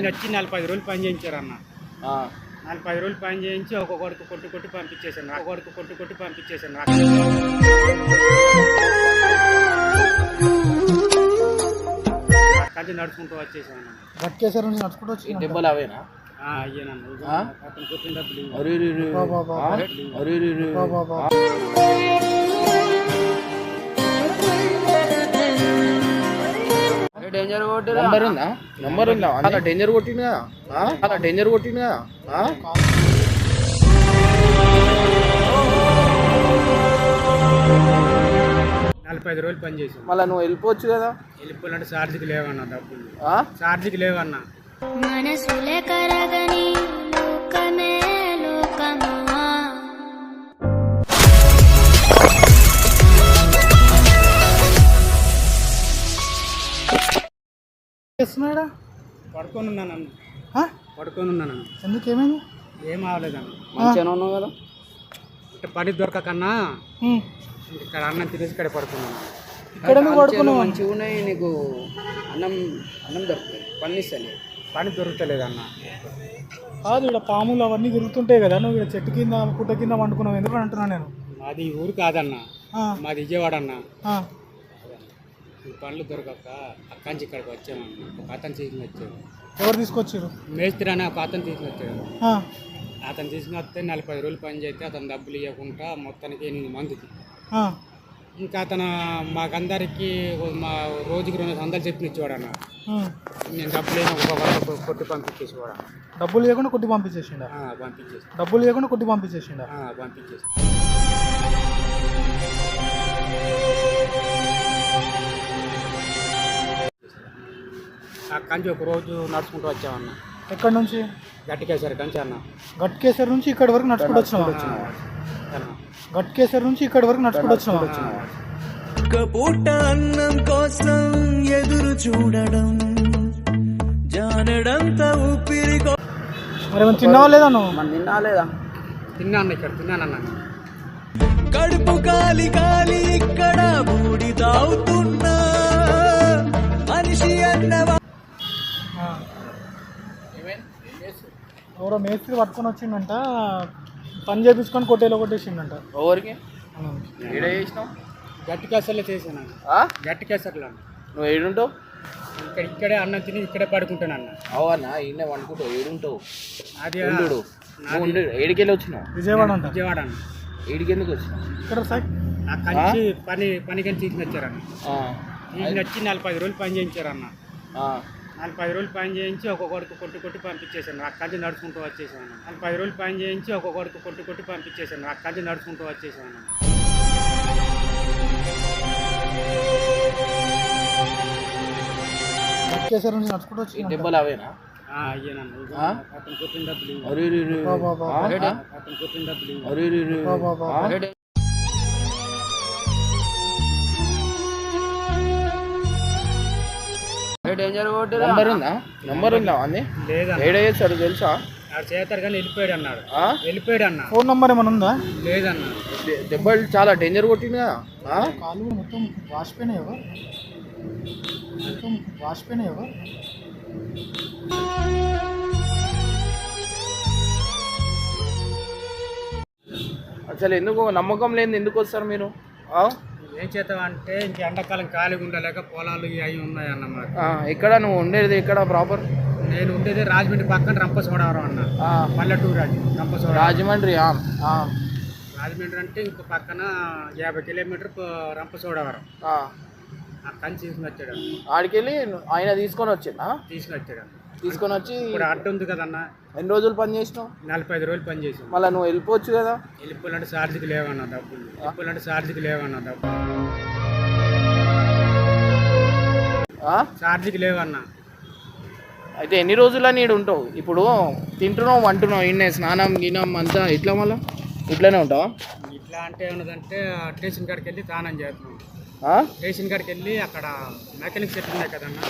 వచ్చి 40 రోజులు పని చేయించారు అన్న. 40 రోజులు పని చేయించి ఒక్కొక్కడికి కొట్టి పంపించేసాను. ఒక్కొక్కడికి కొట్టి పంపించేసాను. అక్కడి నడుచుకుంటూ వచ్చేసాను. గట్కేసారి నుంచి నడుచుకుంటూ వచ్చి దెబ్బలు అవేనా? అయ్యానన్న. అతను కొట్టిన డబ్బులు డేంజర్ కొట్టినా నంబర్ ఉందా అలా డేంజర్ కొట్టినా 45 రోజులు పని చేసాను. మళ్ళీ నువ్వు వెళ్ళిపోవచ్చు కదా. వెళ్ళిపోవాలంటే ఛార్జీకి లేవన్నా డబ్బులు. ఛార్జీకి లేవన్నా. మనసులే కరగని లోకమే లోకమా. చేస్తున్నాడా? పడుకొని ఉన్నానన్న. ఎందుకు ఏమైంది? ఏం అవ్వలేదన్న. మంచిగా ఉన్నావు కదా. అంటే పని దొరకకన్నా ఇక్కడ అన్నం తినేసి ఇక్కడ పడుకున్నాను. ఇక్కడ పడుకున్నావు. మంచిగా ఉన్నాయి నీకు. అన్నం దొరుకుతుంది. పని దొరుకుతలేదన్న. కాదు, ఇక్కడ పాములు అవన్నీ తిరుగుతుంటాయి కదా, నువ్వు ఇక్కడ చెట్టు కింద పుట్ట కింద వండుకున్నావు ఎందుకు అంటున్నా నేను. మాది ఊరు కాదన్న, మాది విజయవాడ అన్న. ఈ పనులు దొరకక అక్కడి నుంచి ఇక్కడికి వచ్చామన్న. ఒక అతను తీసుకుని వచ్చాడు. ఎవరు తీసుకొచ్చారు? మేస్త్రి అని ఒక అతను తీసుకుని వచ్చాడు. అతను తీసుకుని వస్తే 40 రోజులు పని చేస్తే అతను డబ్బులు ఇవ్వకుండా మొత్తానికి 8 మందికి. ఇంకా అతను మాకందరికి మా రోజుకి 200 చెప్పిన ఇచ్చేవాడు అన్న. నేను డబ్బులు కొట్టి పంపించేసేవాడు. డబ్బులు ఇవ్వకుండా కొట్టి పంపించేసిండా? డబ్బులు ఇవ్వకుండా కొట్టి పంపించేసిండా? పంపించేసి అక్కడి నుంచి ఒక రోజు నడుచుకుంటూ వచ్చామన్న. ఎక్కడి నుంచి? గట్టికేసరి కంచి అన్న. గట్కేసరి నుంచి ఇక్కడి వరకు నడుచుకుంటూ వచ్చినావు? గట్కేసరి నుంచి ఇక్కడి వరకు నడుచుకుంటూ వచ్చినావు? పూట అన్నం కోసం ఎదురు చూడడం జానడంత ఊపిరి. మరి తిన్నావా లేదా నువ్వు? తిన్నాను. ఇక్కడ తిన్నానన్న. కడుపు కాలి ఇక్కడ బూడి తాగుతున్నా మనిషి అన్నవా. ఎవరో మేస్త్రి పట్టుకొని వచ్చిందంట, పని చేపించుకొని కొట్టేలో కొట్టేసిండంట. ఎవరికి చేసినావు? గట్టి కేసర్లో చేశాను. గట్టి కేసర్లో. నువ్వు ఏడుంటావు? ఇక్కడే అన్నం తిని ఇక్కడే పడుకుంటాను అన్న. అవునా? ఈయన వండుకుంటావు. ఏడుంటావు? అది ఏడికెళ్ళి వచ్చినావు? విజయవాడ అన్న. ఏడికెందుకు వచ్చినావు? ఇక్కడ సైడ్ అక్కడి నుంచి పనికి తీసుకుని వచ్చారన్న. తీసుకుని వచ్చి 40 రోజులు పని చేయించారన్న. 40 రోజులు పని చేయించి ఒక్కొక్కడికి కొట్టి పంపించేసాను. అక్కడి నుంచి నడుచుకుంటూ వచ్చేసాను. 40 రోజులు పని చేయించి ఒక్కొక్కడికి కొట్టి పంపించేసాను. అక్కడి నుంచి నడుచుకుంటూ వచ్చేసాను. గట్కేసరి నుంచి నడుచుకుంటూ వచ్చి దెబ్బలు అవేనా? అయ్యానన్న. అతను కొట్టిన డబ్బులు డేంజర్ కొట్టినా నంబర్ ఉందా అని? లేదా ఏడేస్తాడు తెలుసా? చేస్తారు కానీ వెళ్ళిపోయాడు అన్నాడు. అన్న. ఫోన్ నంబర్ ఏమైనా ఉందా? లేదన్న. దెబ్బలు చాలా డేంజర్ కొట్టినా. కాలు మొత్తం వాసిపోయినాయో. అసలు ఎందుకు నమ్మకం లేని ఎందుకు వస్తారు మీరు? ఏం చేద్దామంటే ఇంక ఎండాకాలం ఖాళీగా ఉండలేక పొలాలు అవి ఉన్నాయన్నమాట. ఎక్కడ నువ్వు ఉండేది? ఎక్కడ ప్రాపర్? నేను ఉండేది రాజమండ్రి పక్కన రంపచోడవరం అన్న. పల్లెటూరు అది రంపచోడవరం. రాజమండ్రి రాజమండ్రి అంటే ఇంకో పక్కన 50 కిలోమీటర్ రంపచోడవరం. అక్కడి నుంచి తీసుకుని వచ్చాడు. ఆడికెళ్ళి ఆయన తీసుకొని వచ్చిందా? తీసుకొని వచ్చి ఇప్పుడు అడ్డు ఉంది కదన్న. ఎన్ని రోజులు పని చేసినావు? 45 రోజులు పని చేసావు. మళ్ళీ నువ్వు వెళ్ళిపోవచ్చు కదా. వెళ్ళిపోవాలంటే ఛార్జీకి లేవన్న డబ్బులు. ఛార్జీకి లేవన్నా. అయితే ఎన్ని రోజులు నీడు ఉంటావు? ఇప్పుడు తింటున్నావు అంటున్నావు, ఇన్నే స్నానం గినం అంతా ఇట్లా మళ్ళీ ఇట్లానే ఉంటావా? ఇట్లా అంటే ఏమన్నదంటే స్టేషన్ కాడికి వెళ్ళి స్నానం చేస్తున్నాం. స్టేషన్ కాడికి వెళ్ళి అక్కడ మెకానిక్ సెట్ ఉన్నాయి కదన్నా,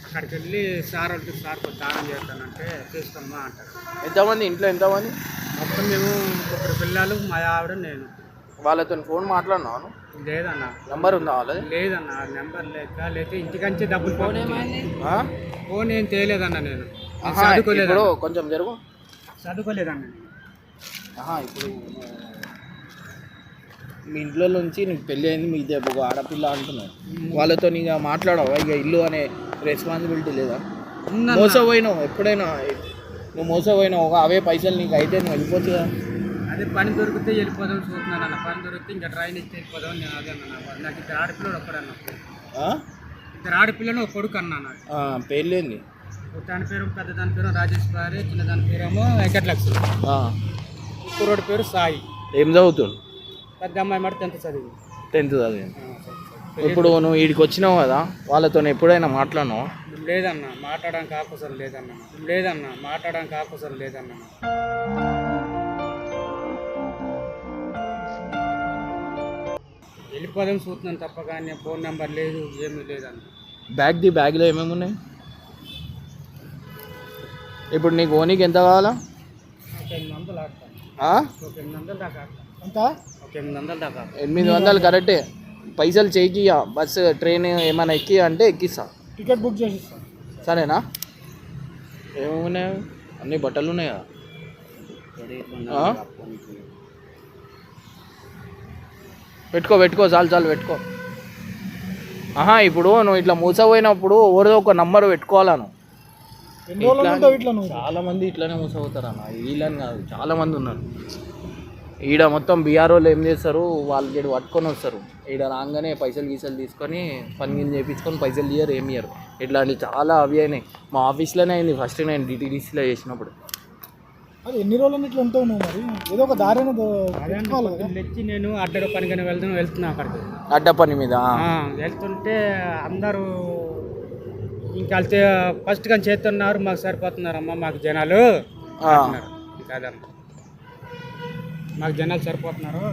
అక్కడికి వెళ్ళి సార్ స్నానం చేస్తానంటే చేసుకోమ్మా అంటారు. ఎంతమంది ఇంట్లో? ఎంతమంది? మొత్తం మేము 1 పిల్లలు, మా ఆవిడ, నేను. వాళ్ళతో ఫోన్ మాట్లాడినాను. లేదన్న నంబర్ ఉందా వాళ్ళది? లేదన్న నెంబర్ లేకపోతే ఇంటికంచి డబ్బులు ఆ? ఫోన్ ఏం తేలేదన్న నేను ఆహా, ఇప్పుడు కొంచెం జరుగు. చదువుకోలేదన్న. ఇప్పుడు మీ ఇంట్లో నుంచి నీకు పెళ్ళి అయింది, మీ ఇదే ఒక ఆడపిల్ల అంటున్నావు, వాళ్ళతో నీకు మాట్లాడవా? ఇక ఇల్లు అనే రెస్పాన్సిబిలిటీ లేదా? మోసపోయినావు ఎప్పుడైనా? నువ్వు మోసపోయినావు, అవే పైసలు నీకు అయితే నువ్వు వెళ్ళిపోతుంది కదా. అదే పని దొరికితే వెళ్ళిపోదాం చూస్తున్నాను అన్న. పని దొరికితే ఇంకా ట్రైన్ ఇచ్చి వెళ్ళిపోదాం నేను అదే అన్న. నాకు ఇద్దరు ఆడపిల్లలు ఒక్కడన్నా, ఇద్దరు ఆడపిల్లను ఒక కొడుకు అన్నా నాకు. పెళ్ళింది దాని పేరు పెద్ద దాని పేరు రాజేష్ గారి, చిన్న దాని పేరేమో వెంకటలక్ష్మి, కుర్రోడి పేరు సాయి. ఏం చదువుతాడు? పెద్ద అమ్మాయి మాట 10th చదివి. 10th చదివి. ఇప్పుడు నువ్వు వీడికి వచ్చినావు కదా, వాళ్ళతో ఎప్పుడైనా మాట్లాడినావు? లేదన్న, మాట్లాడడానికి ఆకుసరం లేదన్న. మాట్లాడడానికి ఆకుసరం లేదన్న. వెళ్ళిపోదాం చూస్తున్నాను తప్ప కానీ ఫోన్ నెంబర్ లేదు, ఏమీ లేదన్న. బ్యాగ్లో ఏమేమి ఉన్నాయి? ఇప్పుడు నీకు ఓనీకి ఎంత కావాలా? 800 ఆడతాను. 800 దాకా ఆడతాను. ఎంత? 800 దాకా. 800 కరెక్టే. పైసలు చేయికియా, బస్సు ట్రైన్ ఏమైనా ఎక్కి అంటే ఎక్కిస్తా, టికెట్ బుక్ చేసి ఇస్తాను. సరేనా? ఏమేమున్నాయి? అన్ని బట్టలు ఉన్నాయి కదా. పెట్టుకో చాలు పెట్టుకో. ఇప్పుడు నువ్వు ఇట్లా మూసపోయినప్పుడు ఎవరిదో ఒక నంబర్ పెట్టుకోవాలను. చాలా మంది ఇట్లానే మూసపోతారు అన్న, వీళ్ళని కాదు, చాలా మంది ఉన్నారు ఈడ. మొత్తం బీఆర్ వాళ్ళు ఏం చేస్తారు, వాళ్ళు చెడు పట్టుకొని వస్తారు, ఈడ రాగానే పైసలు తీసుకొని పని గిని చేయించుకొని పైసలు ఇయ్యరు, ఏమి ఇయ్యరు. ఇట్లాంటివి చాలా అవి అయినాయి. మా ఆఫీస్లోనే అయింది ఫస్ట్ నేను డిటీడీసీలో చేసినప్పుడు. అది ఎన్ని రోజులు ఇట్లా ఉంటావు నువ్వు? మరి ఏదో ఒక దారిని తెచ్చి నేను అడ్డ పనికని వెళ్తున్నా అక్కడికి, అడ్డ పని మీద వెళ్తుంటే అందరూ ఇంకా వెళ్తే ఫస్ట్ కానీ చేస్తున్నారు, మాకు సరిపోతున్నారమ్మా, మాకు జనాలు కాదన్న, మాకు జనాలు సరిపోతున్నారు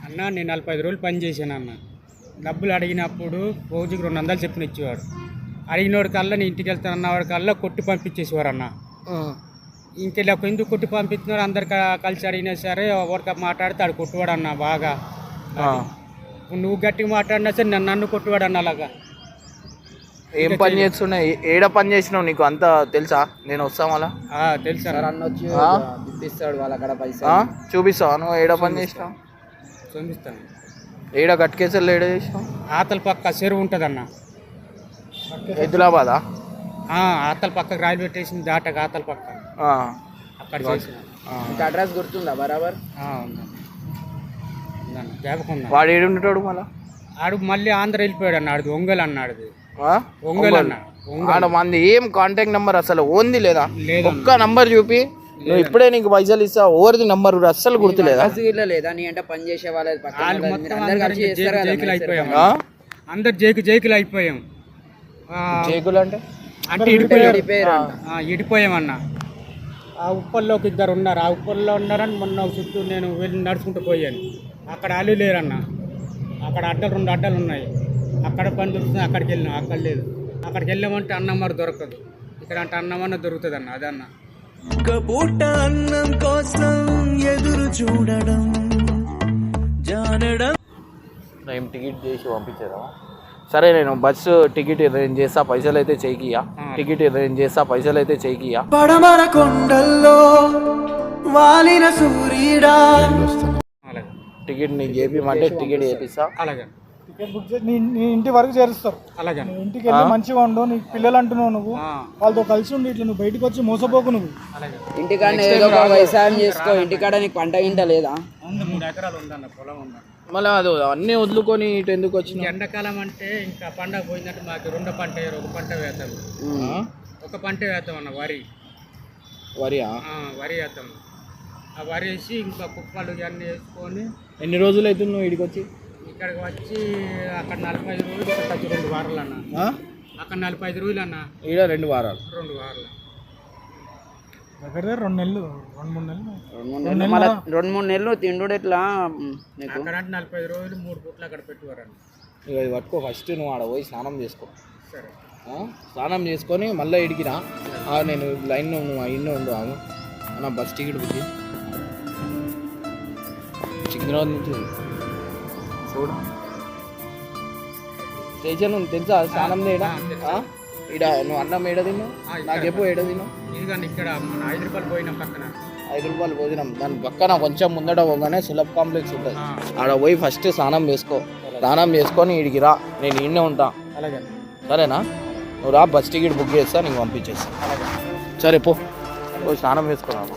అన్న. నేను 45 రోజులు పని చేశాను అన్న. డబ్బులు అడిగినప్పుడు రోజుకి 200 చెప్పిన ఇచ్చేవాడు. అడిగినోడి కల్లా నేను ఇంటికి వెళ్తానన్న వాడి కల్లా కొట్టి పంపించేసేవారు అన్న. ఇంకెళ్ళి ఎందుకు కొట్టి పంపిస్తున్నారు, అందరు కలిసి అడిగినా సరే ఎవరికి మాట్లాడితే ఆడు కొట్టువాడు అన్న బాగా. నువ్వు గట్టిగా మాట్లాడినా సరే నన్ను కొట్టువాడు అన్న. అలాగా ఏం పని చేస్తున్నా, ఏడ పని చేసినావు నీకు అంత తెలుసా? నేను వస్తాం అలా తెలుసా? చూపిస్తాడు వాళ్ళ అక్కడ పైసా చూపిస్తావా? నువ్వు ఏడ పని చేసినావు? చూపిస్తాను. ఏడ గట్కేసర్లు ఏడ చేసినావు? ఆతల పక్క చెరువు ఉంటుందన్న. హైదరాబాదా? ఆతల పక్క రైల్వే స్టేషన్ దాటక ఆతల పక్క అక్కడ చేసిన. అడ్రస్ గుర్తుందా బరాబర్? వాడు ఏడు ఉంటాడు మళ్ళా? ఆడు మళ్ళీ ఆంధ్ర వెళ్ళిపోయాడు అన్న. ఆడు ఒంగోలు అన్నాడు. ఒంగోలు అన్న. మంది ఏం కాంటాక్ట్ నెంబర్ అసలు ఓన్ది లేదా? ఒక్క నంబర్ చూపి నువ్వు ఇప్పుడే నీకు పైసలు ఇస్తా, ఓవర్ది నంబర్ అస్సలు గుర్తులేదా? లేదా నీ అంటే పని చేసే వాళ్ళు అందరు జైకులు అయిపోయాం. జైకులు అంటే ఇడిపోయామన్న. ఆ ఉప్పల్లోకి ఇద్దరు ఉన్నారు. ఆ ఉప్పల్లో ఉన్నారని మొన్న చుట్టూ నేను వెళ్ళి నడుచుకుంటూ పోయాను. అక్కడ అల్లు లేరన్న. అక్కడ 2 అడ్డలు ఉన్నాయి. అక్కడ పని దొరుకుతుంది, అక్కడికి వెళ్ళినాం. అక్కడ లేదు. అక్కడికి వెళ్ళామంటే అన్నం మరి దొరకదు. ఇక్కడ అంటే అన్నమన్న దొరుకుతుంది అన్న. అదన్న పూట అన్నం కోసం ఎదురు చూడడం జానడం. ఏం టికెట్ చేసి పంపించారా? సరే నేను బస్సు టికెట్ అరేంజ్ చేస్తా, పైసలు అయితే చేయికియా. టికెట్ అరేంజ్ చేస్తా, పైసలు అయితే చేయికియా. పడమర కొండల్లో వాలిన సూర్యుడా. టికెట్ నీకు చేపిమంటే టికెట్ చేపిస్తా. అలాగే టికెట్ బుక్ చేసి నీ ఇంటి వరకు చేరుస్తారు. అలాగే ఇంటికి వెళ్ళి మంచిగా ఉండు. నీకు పిల్లలు అంటున్నావు, నువ్వు వాళ్ళతో కలిసి ఉండి ఇట్లా నువ్వు బయటకు వచ్చి మోసపోకు. నువ్వు ఇంటికాడ ఏదో ఒక వ్యవసాయం చేసుకో. ఇంటికాడ నీకు పంట గింట లేదా? 3 ఎకరాలు ఉందన్న, పొలం ఉందన్న. మళ్ళీ అది అన్నీ వదులుకొని ఇటు ఎందుకు వచ్చింది? ఎండాకాలం అంటే ఇంకా పండగ పోయిందంటే మాకు 2 పంట వేయరు. ఒక పంట వేస్తాం. ఒక పంట వేస్తాం అన్న. వరి వేస్తాం. ఆ వరి వేసి ఇంకా కుప్పలు ఇవన్నీ వేసుకొని. ఎన్ని రోజులు అవుతుంది నువ్వు ఇక్కడికి వచ్చి? ఇక్కడికి వచ్చి అక్కడ 45 రోజులు, ఇక్కడ 2 వారాలు అన్న. అక్కడ 45 రోజులు అన్న. ఈడ 2 వారాలు. 2 వారాలు దగ్గర 2 నెలలు, 2-3 నెలలు. 2-3 నెలలు తిండు ఎట్లా? అక్కడ అంటే 45 రోజులు 3 పూట్లు అక్కడ పెట్టేవారన్న. ఇక ఇది పట్టుకో. ఫస్ట్ నువ్వు ఆడ పోయి స్నానం చేసుకో. సరే. స్నానం చేసుకొని మళ్ళీ ఇడికిరా. నేను లైన్లో నువ్వు అయిన్నే ఉండు. అన్న బస్ టికెట్ బుక్ సికింద్రాబాద్ నుంచి చూడు స్టేషన్ ఉంది తెలుసా స్నానం చేయడా ఈడ నువ్వు అన్నం ఏడ తిన్నావు నాకెప్పుడు ఏడ తిన్నావు ఇదిగండి ఇక్కడ మన 5 రూపాయలు పోయిన పక్కన 5 రూపాయలు భోజనం దాని పక్కన కొంచెం ముందట పోగానే సులభ్ కాంప్లెక్స్ ఉంటుంది ఆడ పోయి ఫస్ట్ స్నానం చేసుకో స్నానం చేసుకొని ఈడికి రా నేను ఈడనే ఉంటా అలాగే సరేనా నువ్వు రా బస్ టికెట్ బుక్ చేస్తా నీకు పంపించేస్తా సరే పో స్నానం చేసుకున్నాను